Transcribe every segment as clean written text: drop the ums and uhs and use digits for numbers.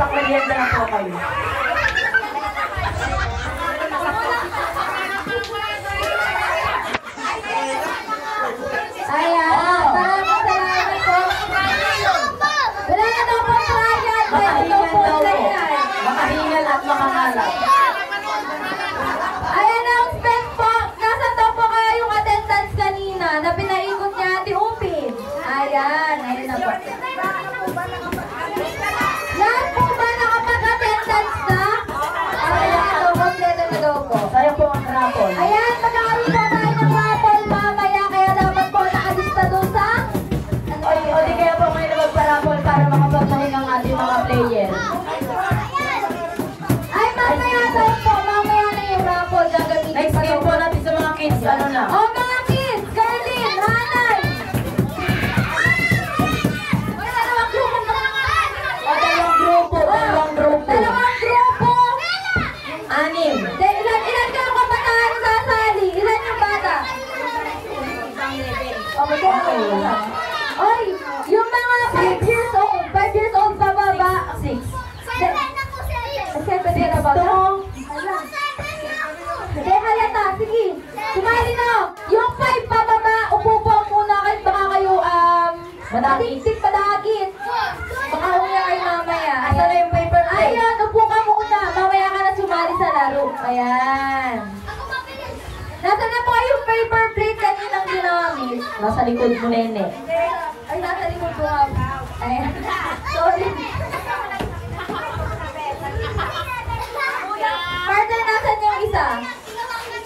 Makipag-merienda na po kayo. Ayan, maraming salamat po. Wala na daw po trial. Makahingal daw po. Makahingal at makangalap. Ayan ang spec po. Nasaan daw po kaya yung attendance kanina na pinaikot niya Ate Upin? Ayan, ayun na po. Lahat po ba nakapag-attendance na? Ayan, ito, kompleto na daw po. Sa'yo po ang rapon. Ayan, magkakaroon po tayo ng raffle mamaya, kaya dapat po nakalista doon sa... O di kaya po ngayon magparapon para makapagpahin ang ating mga player. Ay, mamaya daw po, mamaya na yung raffle gagamitin. Next game po natin sa mga kids, ano na? Oh, mga kids! Carlin! Hanay! Dalawang grupo O dalawang grupo, dalawang grupo. Dalawang grupo! Anim. Ilan kayong kabataan sasali? Ilan yung bata? Okay. Oy, yung mga 5 years old, 5 years old pababa. 6. 7 years na ba? Hindi halata, sige. Sumali na. Yung 5 pababa, upo po muna kayo. Baka kayo, madagit, padagit. Baka umiyak kayo mamaya. Asa na yung paper plate? Ayan, upo ka muna. Mamaya ka na sumali sa laro. Ayan. Nasa na po yung paper plate kaninang ginamit? Nasa likod mo, nene. Ay, nasa likod ko nga. Ayan. Sorry. Partner, nasan yung isa?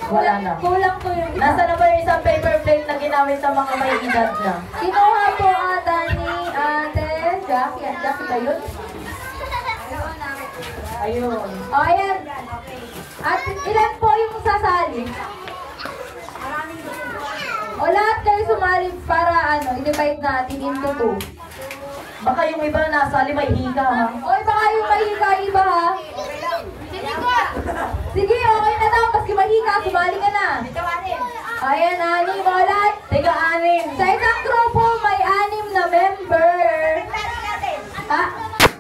Wala na. Kulang po yung isa. Nasa na ba yung isang paper plate na ginamit sa mga may edad na? Kinuha po ata ni Ate Jackie. Jackie ba yun? Ayun. O, ayan. At ilan po yung sasali? O, lahat kayo sumali para i-divide natin into 2. Baka yung iba nasa may higa, ha? Oy, baka yung mahiga iba ha? Sige, okay na daw. Paski mahiga, sumali ka na. Ayan, 6 o lahat. Tiga 6. Sa isang grupo, may 6 na member. Ha?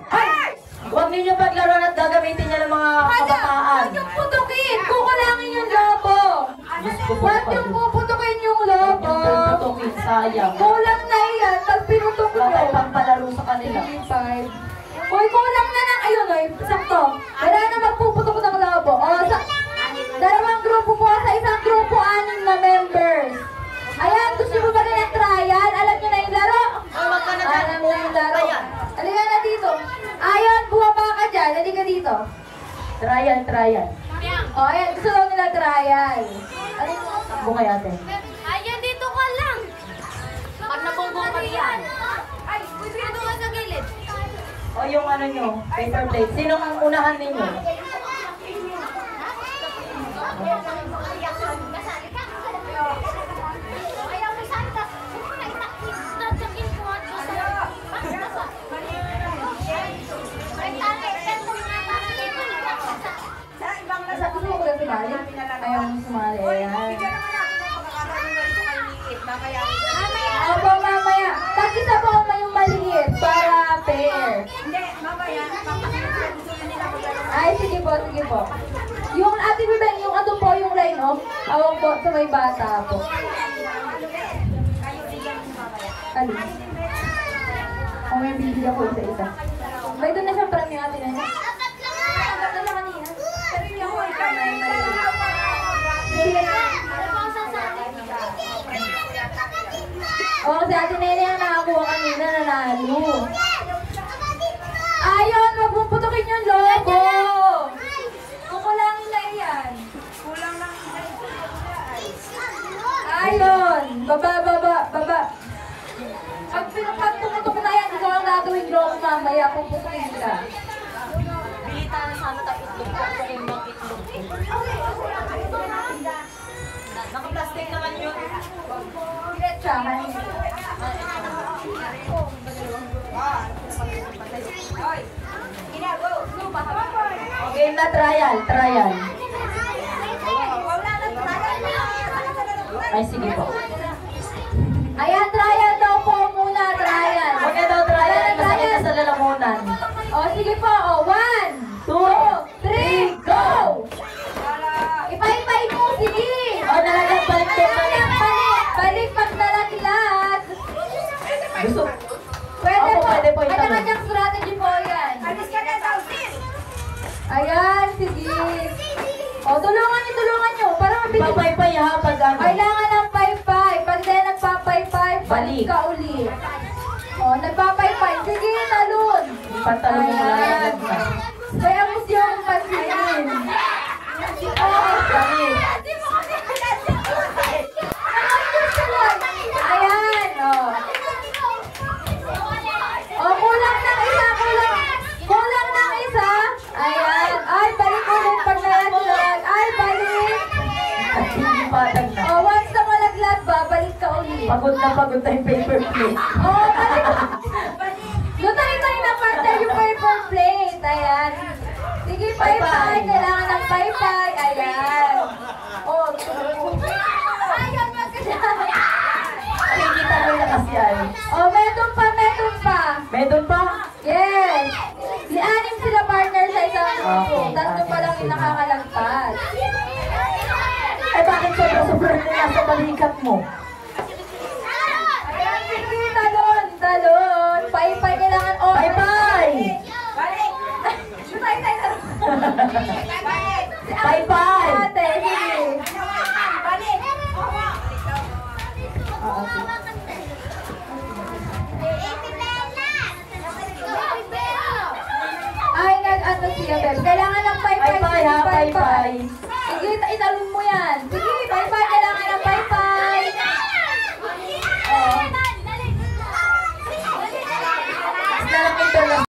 Ay! Huwag ninyo paglaro at gagamitin niya ng mga kabataan. Huwag yung putukin! Kukulangin yung lobo! Diyos ko po. Huwag yung puputukin yung lobo! Huwag yung putukin, sayang. Kulang na yan, pag pinutok Wala tayong mo. pangpalaro sa kanila. 5. Uy, kulang na ng ayun, oy. Sakto. Wala na magpuputok ng lobo. O, dalawang grupo po. Sa isang grupo, 6 na members. Ayan, gusto mo ba na ng trial? Alam nyo na yung laro? Alam na yung laro. Halika na dito. Ayan, bumaba ka dyan. Halika dito. Trial. O, ayan, gusto daw nila trial. Takbo kay ate. Ayan, dito ka lang. Pag nabungbong ka yan. Ay, dito ka sa gilid. O yung nyo, paper plate. Sino ang unahan ninyo? Gusto mo ko lang sumali? Ayaw mo sumali. Ayan. Opo, mamaya. Tag-isa po may yung maliit para pair. Ay, sige po, sige po. Yung ate Bibeng, yung ato po yung line off. Awang po sa may bata po. Alin? O may bibigyan ko isa-isa. May doon na siyang pram yung ate na niya. Agad na siya kanina. Pero yung ako ikaw na yung maliit. Oo, si ate Nene ang nakakuha kanina, nanalo. Ayon, magpuputukin yung logo. Kukulangin na yan. Ayon, baba. Pag pumutok na yan, ikaw ang gagawin logo mamaya, puputukin ka. Bilita na sana tayo itlog ko. Kung yung itlog ko. Naka-plastic naman yun. Diretsahan. Game na trial. Ay, sige po. Ayan, trial daw po muna, trial. Huwag na daw trial. Masakit na sa lalamunan. O, sige po, o. Pay-pay ha, pag ano. Kailangan ng pay-pay. Pag di nagpapay-pay, balik Balik. ka uli. O, nagpapay-pay. Sige, talon. Pantalon mo na. Ayan. Kaya mo siyang pansinin. Kami. Ayan, o. O, kulang ng isa, kulang ng isa. Ayan. Ay, balik ulit pag nalaglag. Ay, balik. At hindi patag na. O, once na malaglag ba, balik ka ulit. Pagod na yung paper plate. O, balik. Lutay tayo na partner yung paper plate. Ayan. Sige, pay-pay. Kailangan ng pay-pay. Ayan. O, ayan, magkasama. Hindi talon na kasi ay. O, meron pa. Meron pa? Yes. Si anim sila partner sa isang grupo. Okay, Tatlo pa lang yung nakakalagpas. Eh bakit sobrang na nasa balikat mo? Ayan, sige, talon. Pay-pay kailangan. O, Pay-pay! Balik. Lutay tayo na. Pay-pay! Ate, sige. Ay, nag-ano siya, Beb. Kailangan ng pay-pay. Pay-pay ha, pay-pay. Sige, italon mo yan. Sige.